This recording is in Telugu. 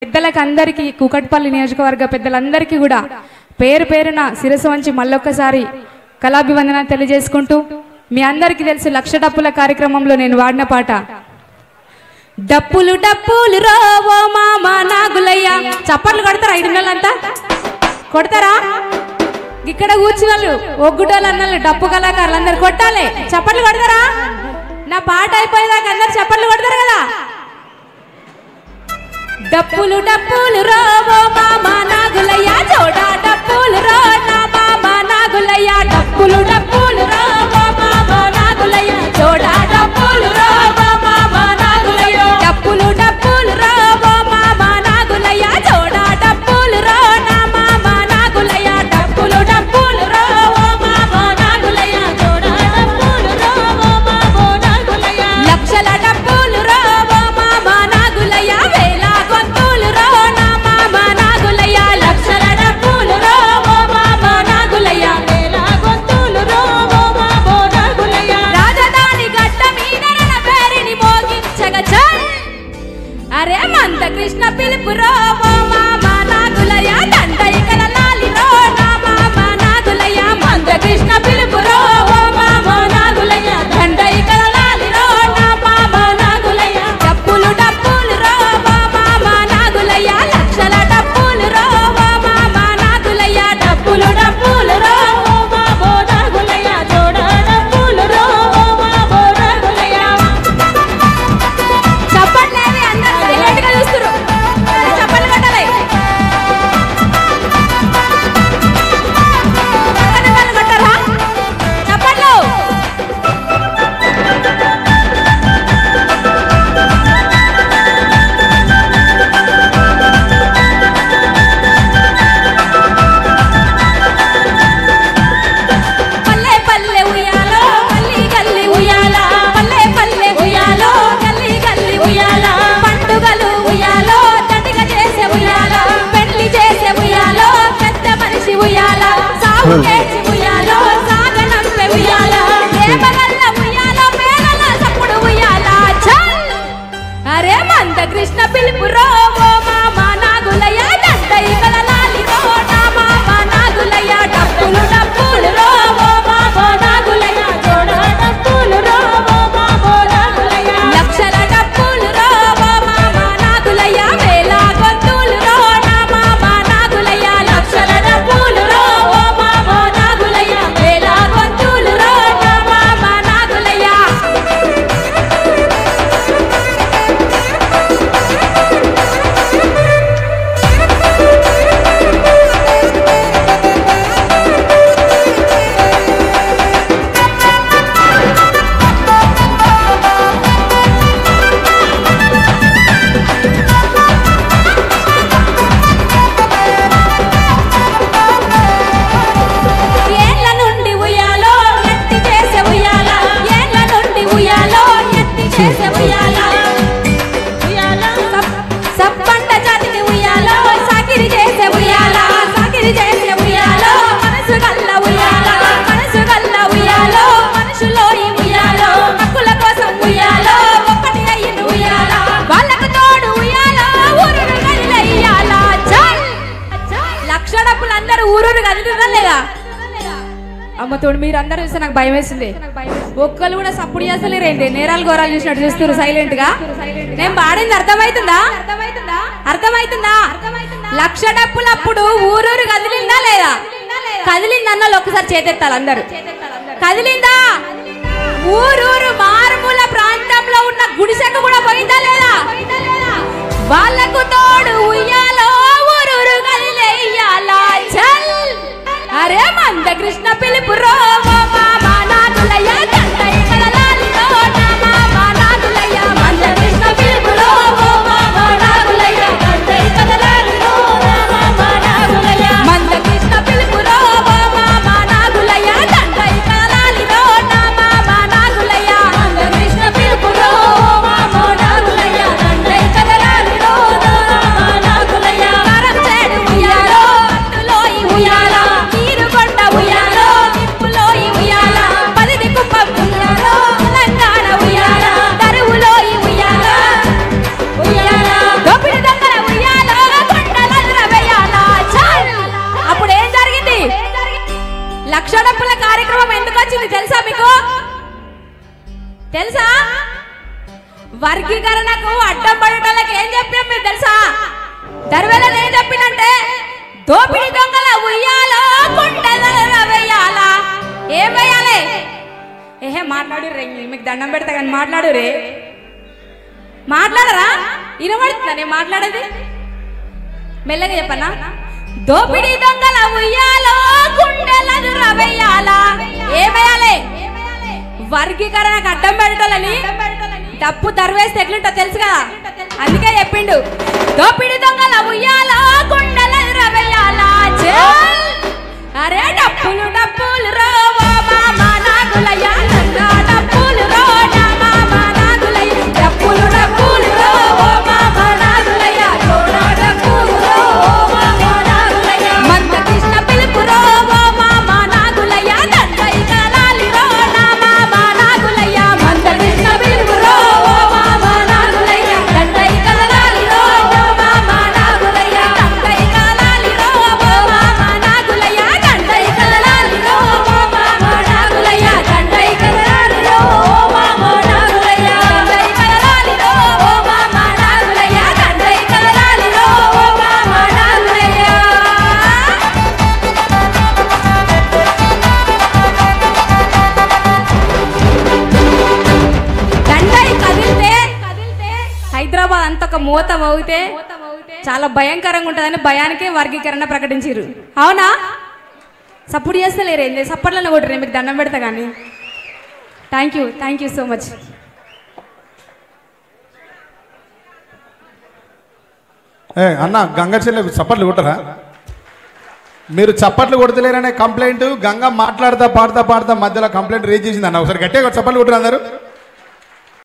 పెద్దలకు అందరికీ కూకట్పల్లి నియోజకవర్గ పెద్దలందరికీ కూడా పేరు పేరున శిరస్సు వంచి మళ్ళొక్కసారి కళాభివందన తెలియజేసుకుంటూ మీ అందరికీ తెలుసు లక్ష డప్పుల కార్యక్రమంలో నేను వాడిన పాట డప్పులు డప్పులు రోవో మామ నాగులయ్య. చప్పట్లు కొడతారా ఐదున్నోళ్ళంతా? కొడతారా? ఇక్కడ కూర్చున్న వాళ్ళు ఒగ్గుటోళ్ళు అన్నలు డప్పు కళాకారులు అందరు కొట్టాలి. చప్పట్లు కొడతారా? నా పాట అయిపోయేదాకా అందరు చప్పట్లు కొడతారు కదా. డప్పులు డప్పులు రోవో మామ నాగులయ్య జోడా డప్పులు రో నా మామ నాగులయ్య. డప్పులు డప్పులు రోవో మామ నాగులయ్య జోడా డప్పులు రో మామ నాగులయ్య. డప్పులు డప్పులు రోవో మామ నాగులయ్య జోడా డప్పులు రో నా మామ నాగులయ్య. డప్పులు డప్పులు రోవో మామ నాగులయ్య జోడా డప్పులు రో మామ నాగులయ్య. లక్షల డప్పులు రోవో మామ నాగులయ్య వేల గొంతులు రో నా మామ నాగులయ్య. లక్షల డప్పులు రోవో మామ నాగులయ్య వేల గొంతులు రో మామ నాగులయ్య. రాజధాని గడ్డ మీద నా పేరుని మోగించగా చల్ అరే మంద కృష్ణ పిలుపు రోవో మామ నాగులయ్య. దండైకల లాలి రో నా మామ నాగులయ్య. మంద కృష్ణ పిలుపు రోవో మామ నాగులయ్య. దండైకల లాలి రో నా మామ నాగులయ్య. డప్పులు డప్పులు రోవో మామ నాగులయ్య. లక్షల డప్పులు రోవో మామ నాగులయ్య. డప్పులు డప్పులు రోవో మామ నాగులయ్య. జోడా డప్పులు రోవో మామ నాగులయ్య. చప్పట్లేవి అందరూ సైలెంట్ గా చూస్తున్నారు. చప్పట్లు కొట్టాలి. పక్కన వాళ్ళు కొట్టారా? చప్పట్లు. పల్లె పల్లె ఉయ్యాలో గల్లి గల్లి ఉయ్యాల. పల్లె పల్లె ఉయ్యాలో గల్లి గల్లి ఉయ్యాల. పండుగలు ఉయ్యాలో దండిగా చేసే ఉయ్యాల. పెళ్లి చేసే ఉయ్యాలో పెద్ద మనిషి ఉయ్యాల. సాగు చేసి ఉయ్యాలో సాగనంపే ఉయ్యాల. దేవగల్ల ఉయ్యాలో పేగల సప్పుడు ఉయ్యాల. చల్ అరే మంద కృష్ణ పిలుపు రోవో మామ నాగులయ్య. దండైకల లాలి రో నా మామ నాగులయ్య. డప్పులు డప్పులు రోవో మామ నాగులయ్య. జోడా డప్పులు రోవో మామ నాగులయ్య. లక్షల డప్పులు రోవో మామ నాగులయ్య. వేల గొంతులు రో నా మామ నాగులయ్య. లక్షల డప్పులు రోవో మామ నాగులయ్య. వేల గొంతులు రో నా మామ నాగులయ్య. ఏళ్ళ నుండి ఉయ్యాలో ఎత్తి చేసే ఉయ్యాల. ఏళ్ళ నుండి ఉయ్యాలో ఎత్తి చేసే ఉయ్యాల. సప్పండ జాతిని ఉయ్యాలో సాకిరి చేసే ఉయ్యాల. సాకిరి చేసే ఉయ్యాలో మనసు గల్ల ఉయ్యాల. మనసు గల్ల ఉయ్యాలో మనుషులో ఈ ఉయ్యాలో. హక్కుల కోసం ఉయ్యాలో ఒక్కటి అయ్యిన ఉయ్యాల. వాళ్ళకు తోడు ఉయ్యాలో ఊరురు కదిలయ్యాల. చల్ లక్ష డప్పులు అందరూ ఊరూరు కదులుతున్నా లేదా? అమ్మ తోడు మీరు అందరూ చూస్తే నాకు భయం వేసింది. ఒక్కళ్ళు కూడా సప్పుడు చేస్తలేరేంటి? నేరాలు ఘోరాలు చూసినట్టు చూస్తారు సైలెంట్ గా. నేను పాడింది అర్థమవుతుందా? అర్థమవుతుందా? లక్ష డప్పులప్పుడు ఊరూరు కదిలిందా లేదా? కదిలిందన్న ఒక్కసారి చేతెత్తాలి అందరూ. కదిలిందా? ఊరూరు మారుమూల ప్రాంతంలో ఉన్న గుడిసెకు కూడా పోయిందా లేదా? వాళ్ళకు తోడు ఉయ్యాలో ఊరూరు కదిలేయ్యాల. చల్ అరే మంద కృష్ణ పిలుపు రోవో మామ నాగులయ్య. దండైకల లాలి రో నా మామ నాగులయ్య. మంద కృష్ణ పిలుపు రోవో మామ నాగులయ్య. దండైకల లాలి రో నా మామ నాగులయ్య. మంద కృష్ణ పిలుపు రోవో మామ నాగులయ్య. దండైకల లాలి రో నా మామ నాగులయ్య. మంద కృష్ణ పిలుపు రోవో మామ నాగులయ్య. దండైకల లాలి రో నా మామ నాగులయ్య. కరం చేడు ఉయ్యాలో అట్టులో ఈ ఉయ్యాల. నీరు కొండ ఉయ్యాలో నిప్పులో ఈ ఉయ్యాల. దర్వేల ఏం చెప్పిందంటే దోపిడి దొంగల ఉయ్యాలో కుండల వేయాల ఏం వేయాలి ఏహే మాట్లాడు రే మీకు దండం పెడతా కానీ మాట్లాడు రే మాట్లాడరా వినబడుతుందా నేను మాట్లాడేది మెల్లగా చెప్పనా దోపిడి దొంగల ఉయ్యాలో కుండెలను రవేయాల ఏమేయాలి వర్గీకరణకు అడ్డం పెట్టాలని డప్పు దర్వేస్తే ఎట్లుంటో తెలుసు కదా అందుకే చెప్పిండు దోపిడి దొంగల ఉయ్యాలో కుండెలను రవేయాల అరే డప్పులు డప్పులు రో మామా నాగులయ్య డప్పులు రో మామా నాగులయ్య డప్పులు డప్పులు రో మామా నాగులయ్య డప్పులు రో మామా నాగులయ్య మంద కృష్ణ పిలుపు రో మామా నాగులయ్య దండై కలాలి రో మామా నాగులయ్య మంద కృష్ణ పిలుపు రో మామా నాగులయ్య దండై కలాలి రో మామా నాగులయ్య దండై కలాలి రో మామా నాగులయ్య దండై కలాలి రో మామా నాగులయ్య దండై కలాలి రో మామా నాగులయ్య దండై కలాలి రో మామా నాగులయ్య దండై కలాలి రో మామా నాగులయ్య దండై కదిలితే హైదరాబాద్ అంత ఒక మూత మోగితే చాలా భయంకరంగా ఉంటుందని భయానికే వర్గీకరణ ప్రకటించారు అవునా సపోర్ట్ చేస్తలేరు ఏంది సప్పట్లను కొట్టరు మీకు దండం పెడతా కానీ థ్యాంక్ యూ సో మచ్ అన్న గంగ చెల్లెకు చప్పట్లు కొట్టరా మీరు చప్పట్లు కొడతలేరనే కంప్లైంట్ గంగ మాట్లాడుతా పాడుతా మధ్యలో కంప్లైంట్ రేజ్ చేసింది అన్న ఒకసారి గట్టిగా చప్పట్లు కొట్టరు అందరూ